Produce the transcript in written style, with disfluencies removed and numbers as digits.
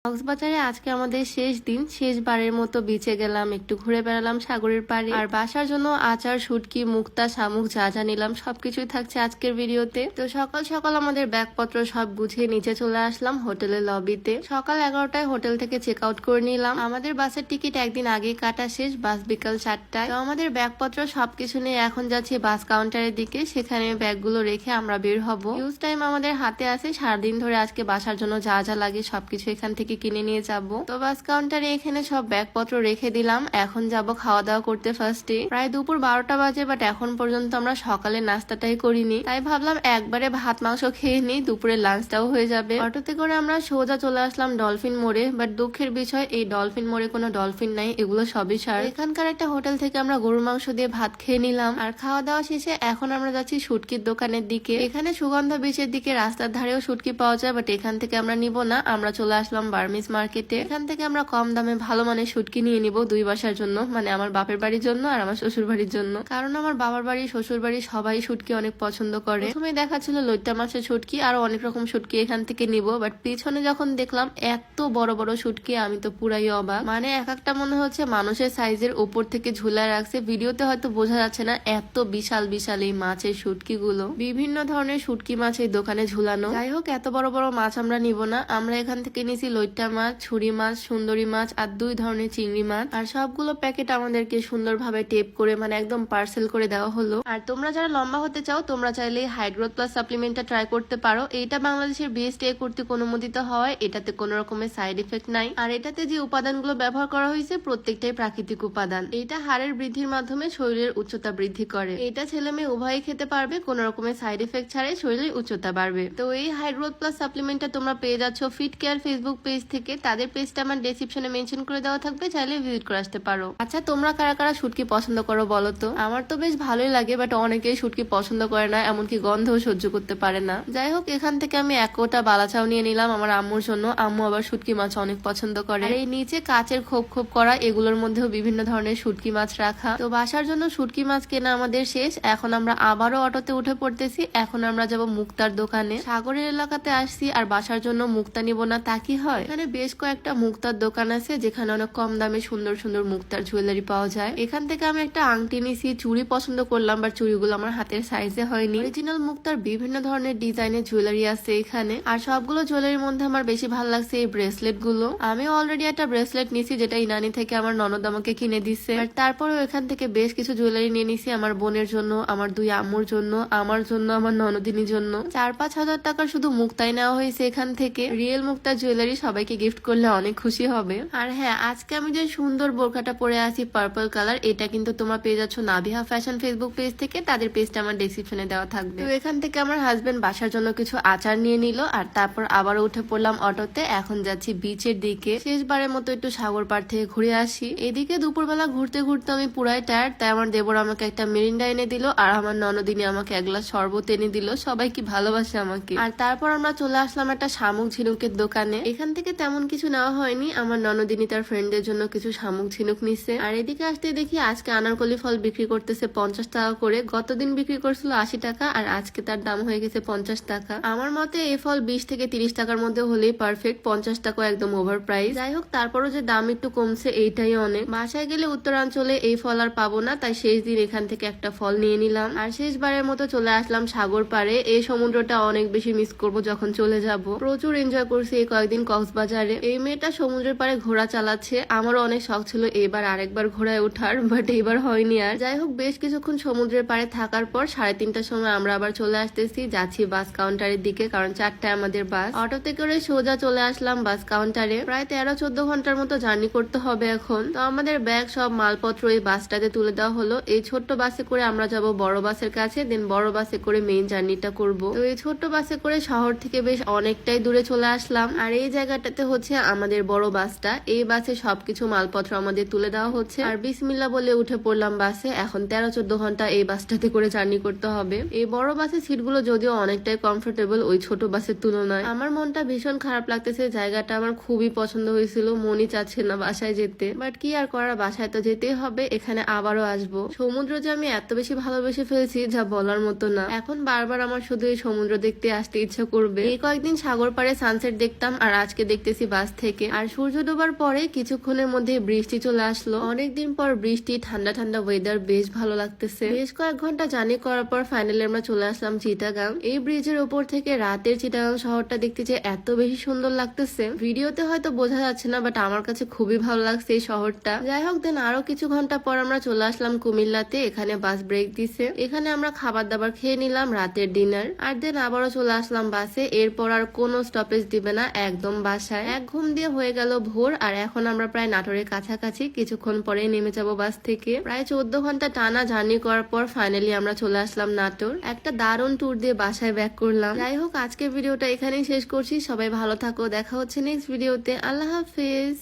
কক্সবাজারে আজকে আমাদের শেষ দিন, শেষবারের মতো বিচে গেলাম, একটু ঘুরে বেড়ালাম সাগরের পাড়ে। আর বাসার জন্য আচার, শুটকি, মুক্তা, শামুক যা যা নিলাম সবকিছুই থাকছে আজকের ভিডিওতে। তো সকাল সকাল আমাদের ব্যাগপত্র সব গুছিয়ে নিচে চলে আসলাম হোটেলের লবিতে। সকাল 11টায় হোটেল থেকে চেক আউট করে নিলাম। আমাদের বাসের টিকিট একদিন আগেই কাটা শেষ, বাস বিকাল 4টায়। তো আমাদের ব্যাগপত্র সবকিছু নিয়ে এখন যাচ্ছি বাস কাউন্টারের দিকে, সেখানে ব্যাগগুলো রেখে আমরা বের হব। ইউজ টাইম আমাদের হাতে আছে, সারাদিন ধরে আজকে বাসার জন্য যা যা লাগে সবকিছু এখান থেকে কিনে নিয়ে যাব। তো বাস কাউন্টারে এখানে সব ব্যাগপত্র রেখে দিলাম। এখন যাব খাওয়া দাওয়া করতে। ফার্স্টে প্রায় দুপুর 12টা বাজে, বাট এখন পর্যন্ত আমরা সকালের নাস্তাটাই করিনি, তাই ভাবলাম একবারে ভাত মাংস খেয়ে নিই, দুপুরে লাঞ্চটাও হয়ে যাবে। অটোতে করে আমরা সোজা চলে আসলাম ডলফিন মোড়ে, বাট দুঃখের বিষয় এই ডলফিন মোড়ে কোনো ডলফিন নাই, এগুলো সবই সার। এখানকার একটা হোটেল থেকে আমরা গরুর মাংস দিয়ে ভাত খেয়ে নিলাম। আর খাওয়া দাওয়া শেষে এখন আমরা যাচ্ছি শুটকির দোকানের দিকে। এখানে সুগন্ধা বিচের দিকে রাস্তার ধারেও শুটকি পাওয়া যায়, বাট এখান থেকে আমরা নিব না, আমরা চলে আসলাম বার্মিজ মার্কেটে। এখান থেকে আমরা কম দামে ভালো মানের শুটকি নিয়ে নিব দুই বাসার জন্য, মানে আমার বাপের বাড়ির জন্য আর আমার শ্বশুর বাড়ির জন্য, কারণ আমার বাবার বাড়ি শ্বশুর বাড়ি সবাই শুটকি অনেক পছন্দ করে। প্রথমে দেখাচ্ছিল লইট্টা মাছের শুটকি, আরো অনেক রকম শুটকি এখান থেকে নিব, বাট পিছনে যখন দেখলাম এত বড় বড় শুটকি আমি তো পুরাই অবাক। মানে এক একটা মনে হচ্ছে মানুষের সাইজের উপর থেকে ঝুলায় রাখছে, ভিডিওতে হয়তো বোঝা যাচ্ছে না, এত বিশাল বিশাল এই মাছের শুটকি গুলো। বিভিন্ন ধরনের শুটকি মাছ এই দোকানে ঝুলানো। যাই হোক, এত বড় বড় মাছ আমরা নিব না, আমরা এখান থেকে নিছি লইট্টা মাছ, ছুরি মাছ, সুন্দরী মাছ আর 2 ধরনের চিংড়ি মাছ। আর সবগুলো প্যাকেট আমাদেরকে সুন্দরভাবে টেপ করে মানে একদম পার্সেল করে দেওয়া হলো। আর তোমরা যারা লম্বা হতে চাও তোমরা চাইলে হাই গ্রোথ প্লাস সাপ্লিমেন্টটা ট্রাই করতে পারো। এটা বাংলাদেশের বেস্ট এ কর্তৃক অনুমোদিত হওয়ায় এটাতে কোনো রকমের সাইড ইফেক্ট নাই। আর এটাতে যে উপাদানগুলো ব্যবহার করা হয়েছে প্রত্যেকটাই প্রাকৃতিক উপাদান। এটা হাড়ের বৃদ্ধির মাধ্যমে শরীরের উচ্চতা বৃদ্ধি করে। এটা ছেলে মেয়ে উভয়ই খেতে পারবে, কোনো রকমের সাইড ইফেক্ট ছাড়াই শরীরের উচ্চতা বাড়বে। তো এই হাই গ্রোথ প্লাস সাপ্লিমেন্টটা তোমরা পেয়ে যাচ্ছ ফিট কেয়ার ফেসবুক পেজ থেকে। তাদের পেজটা আমার ডেসক্রিপশনে মেনশন করে দেওয়া থাকবে, চাইলে ভিজিট করে আসতে পারো। আচ্ছা, তোমরা কারা কারা শুটকি পছন্দ করো বলো তো? আমার তো বেশ ভালোই লাগে, বাট অনেকেই শুটকি পছন্দ করে না, এমনকি গন্ধও সহ্য করতে পারে না। যাই হোক, এখান থেকে আমি 1 কোটা বালাচাও নিয়ে নিলাম আমার আম্মুর জন্য। আম্মু আবার শুটকি মাছ অনেক পছন্দ করে। আর এই নিচে কাচের খোপ খোপ করা এগুলোর মধ্যেও বিভিন্ন ধরনের শুটকি মাছ রাখা। তো বাসার জন্য শুটকি মাছ কেনা আমাদের শেষ। এখন আমরা আবারও অটোতে উঠে পড়তেছি। এখন আমরা যাব মুক্তার দোকানে। সাগরের এলাকাতে আসছি আর বাসার জন্য মুক্তা নিব না তা কি হয়? এখানে বেশ কয়েকটা মুক্তার দোকান আছে যেখানে অনেক কম দামে সুন্দর সুন্দর মুক্তার জুয়েলারি পাওয়া যায়। এখান থেকে আমি একটা আংটি নিছি, চুড়ি পছন্দ করলাম, বাট চুড়িগুলো আমার হাতের সাইজে হয়নি। অরিজিনাল মুক্তার বিভিন্ন ধরনের ডিজাইনের জুয়েলারি আছে এখানে। আর সবগুলো জুয়েলারির মধ্যে আমার বেশি ভালো লাগছে এই ব্রেসলেট গুলো। আমি অলরেডি একটা ব্রেসলেট নিছি যেটা ইনানি থেকে আমার ননদ আমাকে কিনে দিচ্ছে। আর তারপরেও এখান থেকে বেশ কিছু জুয়েলারি নিয়ে নিছি আমার বোনের জন্য, আমার 2 আম্মুর জন্য, আমার জন্য, আমার ননদিনীর জন্য। 4-5 হাজার টাকার শুধু মুক্তাই নেওয়া হয়েছে এখান থেকে। রিয়েল মুক্তার জুয়েলারি সবাইকে গিফট করলে অনেক খুশি হবে। আর হ্যাঁ, আজকে আমি যে সুন্দর বোরখাটা পরে আছি পার্পল কালার, এটা কিন্তু তোমরা পেয়ে যাচ্ছ নাবিহা ফ্যাশন ফেসবুক পেজ থেকে। তাদের পেজটা আমার ডেসক্রিপশনে দেওয়া থাকবে। তো এখান থেকে আমার হাজবেন্ড বাসার জন্য কিছু আচার নিয়ে নিল। আর তারপর আবার উঠে পড়লাম অটোতে। এখন যাচ্ছি বিচের দিকে, শেষবারের মতো একটু সাগর পাড় থেকে ঘুরে আসি। এদিকে দুপুরবেলা ঘুরতে ঘুরতে আমি পুরাই টায়ার্ড, তাই আমার দেবর আমাকে একটা মিরিন্ডা এনে দিল আর আমার ননদিনী আমাকে 1 গ্লাস শরবত এনে দিল। সবাই কি ভালোবাসে আমাকে। আর তারপর আমরা চলে আসলাম একটা শামুক ঝিনুকের দোকানে। এখান থেকে তেমন কিছু নেওয়া হয়নি, আমার ননদিনী তার ফ্রেন্ডদের জন্য কিছু শামুক ঝিনুক নিচ্ছে। আর এদিকে আসতে দেখি আজকে আনারকলি ফল বিক্রি করতেছে 50 টাকা করে। গতদিন বিক্রি করছিল 80 টাকা, আর আজকে তার দাম হয়ে গেছে 50 টাকা। আমার মতে এই ফল 20 থেকে 30 টাকার মধ্যে হলেই পারফেক্ট, 50 টাকা একদম ওভার প্রাইস। যাই হোক, তারপরও যে দাম একটু কমছে এইটাই অনেক। বাসায় গেলে উত্তরাঞ্চলে এই ফল আর পাবো না, তাই শেষ দিন এখান থেকে একটা ফল নিয়ে নিলাম। আর শেষবারের মতো চলে আসলাম সাগর পাড়ে। এই সমুদ্রটা অনেক বেশি মিস করব যখন চলে যাব। প্রচুর এনজয় করছি এই কয়েকদিন কক্সবাজারে। এই মেয়েটা সমুদ্রের পাড়ে ঘোড়া চালাচ্ছে, আমারও অনেক শখ ছিল এবার আরেকবার ঘোড়ায় ওঠার, বাট এবার হয়নি আর। যাই হোক, বেশ কিছুক্ষণ সমুদ্রের পাড়ে থাকার পর 3:30টার সময় আমরা আবার চলে আসতেছি, যাচ্ছি বাস কাউন্টারের দিকে, কারণ 4টায় আমাদের বাস। অটোতে করে সোজা চলে আসলাম বাস কাউন্টারে। প্রায় 13-14 ঘন্টার মতো জার্নি করতে হবে এখন। তো আমাদের ব্যাগ সব মালপত্র এই বাসটাতে তুলে দেওয়া হলো। এই ছোট্ট বাসে করে আমরা যাব বড় বাসের কাছে, দেন বড় বাসে করে মেইন জার্নিটা করব। তো এই ছোট্ট বাসে করে শহর থেকে বেশ অনেকটাই দূরে চলে আসলাম। আর এই জায়গাটাতে হচ্ছে আমাদের বড় বাসটা। এই বাসে সবকিছু মালপত্র আমাদের তুলে দেওয়া হচ্ছে। আর বিসমিল্লাহ বলে উঠে পড়লাম বাসে। এখন 13-14 ঘন্টা এই বাসটাতে করে জার্নি করতে হবে। এই বড় বাসের সিটগুলো যদিও অনেকটাই কমফোর্টেবল ওই ছোট বাসের তুলনায়। আমার মনটা ভীষণ খারাপ লাগতেছে, জায়গাটা আমার খুবই পছন্দ হয়েছিল, মনই চাচ্ছে না বাসায় যেতে, বাট কি আর করার, বাসায় তো যেতেই হবে। এখানে আবারও আসবো। সমুদ্র যে আমি এত বেশি ভালোবেসে ফেলছি যা বলার মতো না। এখন বারবার আমার শুধু এই সমুদ্র দেখতে আসতে ইচ্ছা করবে। এই কয়েকদিন সাগর পাড়ে সানসেট দেখতাম, আর আজকে দেখতেছি বাস থেকে। আর সূর্য ডোবার পরে কিছুক্ষণের মধ্যে বৃষ্টি চলে আসলো। অনেকদিন পর বৃষ্টি, ঠান্ডা ঠান্ডা ওয়েদার, বেশ ভালো লাগতেছে। বেশ কয়েক ঘন্টা জার্নি করার পর ফাইনালি আমরা চলে আসলাম চিটাগাং। এই ব্রিজের উপর থেকে রাতের চিটাগাং শহরটা দেখতে যে এত বেশি সুন্দর লাগতেছে, ভিডিওতে হয়তো বোঝা যাচ্ছে না, বাট আমার কাছে খুবই ভালো লাগছে এই শহরটা। যাই হোক, দেন আরো কিছু ঘন্টা পর আমরা চলে আসলাম কুমিল্লাতে। এখানে বাস ব্রেক দিছে, এখানে আমরা খাবার দাবার খেয়ে নিলাম, রাতের ডিনার। আর দেন আবারও চলে আসলাম বাসে। এরপর আর কোনো স্টপেজ দিবে না, একদম বাসায়। এক ঘুম দিয়ে হয়ে গেল ভোর। আর এখন আমরা প্রায় নাটোরের কাছাকাছি, কিছুক্ষণ পরে নেমে যাব বাস থেকে। প্রায় 14 ঘন্টা টানা জার্নি করার পর ফাইনালি আমরা চলে আসলাম নাটোর। একটা দারুণ ট্যুর দিয়ে বাসায় ব্যাক করলাম। যাই হোক, আজকের ভিডিওটা এখানেই শেষ করছি। সবাই ভালো থাকো, দেখা হচ্ছে নেক্সট ভিডিওতে। আল্লাহ হাফেজ।